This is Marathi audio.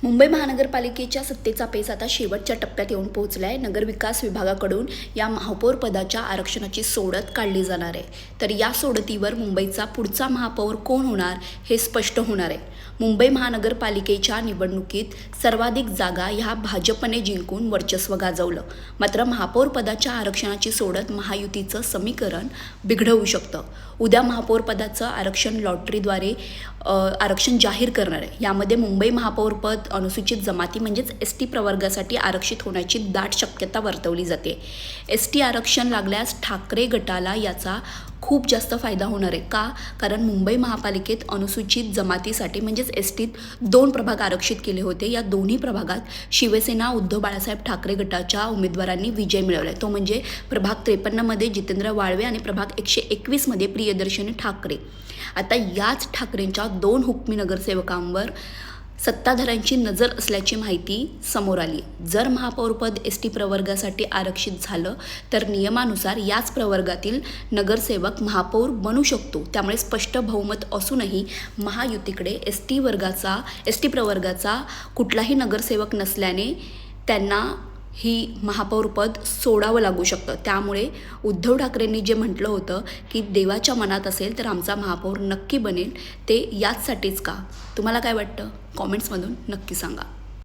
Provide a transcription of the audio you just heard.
मुंबई महानगरपालिकेच्या सत्तेचा पेच आता शेवटच्या टप्प्यात येऊन पोहोचला आहे. नगरविकास विभागाकडून या महापौर पदाच्या आरक्षणाची सोडत काढली जाणार आहे. तर या सोडतीवर मुंबईचा पुढचा महापौर कोण होणार हे स्पष्ट होणार आहे. मुंबई महानगरपालिकेच्या निवडणुकीत सर्वाधिक जागा ह्या भाजपने जिंकून वर्चस्व गाजवलं. मात्र महापौर पदाच्या आरक्षणाची सोडत महायुतीचं समीकरण बिघडवू शकतं. उद्या महापौर पदाचं आरक्षण लॉटरीद्वारे आरक्षण जाहीर करणार आहे. यामध्ये मुंबई महापौर पद अनुसूचित जमाती म्हणजेच ST प्रवर्गासाठी आरक्षित होण्याची दाट शक्यता वर्तवली जाते. ST आरक्षण लागल्यास ठाकरे गटाला याचा खूप जास्त फायदा होणार आहे. का? कारण मुंबई महापालिकेत अनुसूचित जमातीसाठी म्हणजेच STत 2 प्रभाग आरक्षित केले होते. या दोन्ही प्रभागात शिवसेना उद्धव बाळासाहेब ठाकरे गटाच्या उमेदवारांनी विजय मिळवला आहे. तो म्हणजे प्रभाग 53मध्ये जितेंद्र वाळवे आणि प्रभाग 121मध्ये प्रियदर्शनी ठाकरे. आता याच ठाकरेंच्या 2 हुकमी नगरसेवकांवर सत्ताधाऱ्यांची नजर असल्याची माहिती समोर आली. जर महापौरपद ST प्रवर्गासाठी आरक्षित झालं तर नियमानुसार याच प्रवर्गातील नगरसेवक महापौर बनू शकतो. त्यामुळे स्पष्ट बहुमत असूनही महायुतीकडे ST प्रवर्गाचा कुठलाही नगरसेवक नसल्याने त्यांना ही महापौरपद सोडावं लागू शकतं. त्यामुळे उद्धव ठाकरेंनी जे म्हटलं होतं की देवाच्या मनात असेल तर आमचा महापौर नक्की बनेल, ते याचसाठीच का? तुम्हाला काय वाटतं? कॉमेंट्समधून नक्की सांगा.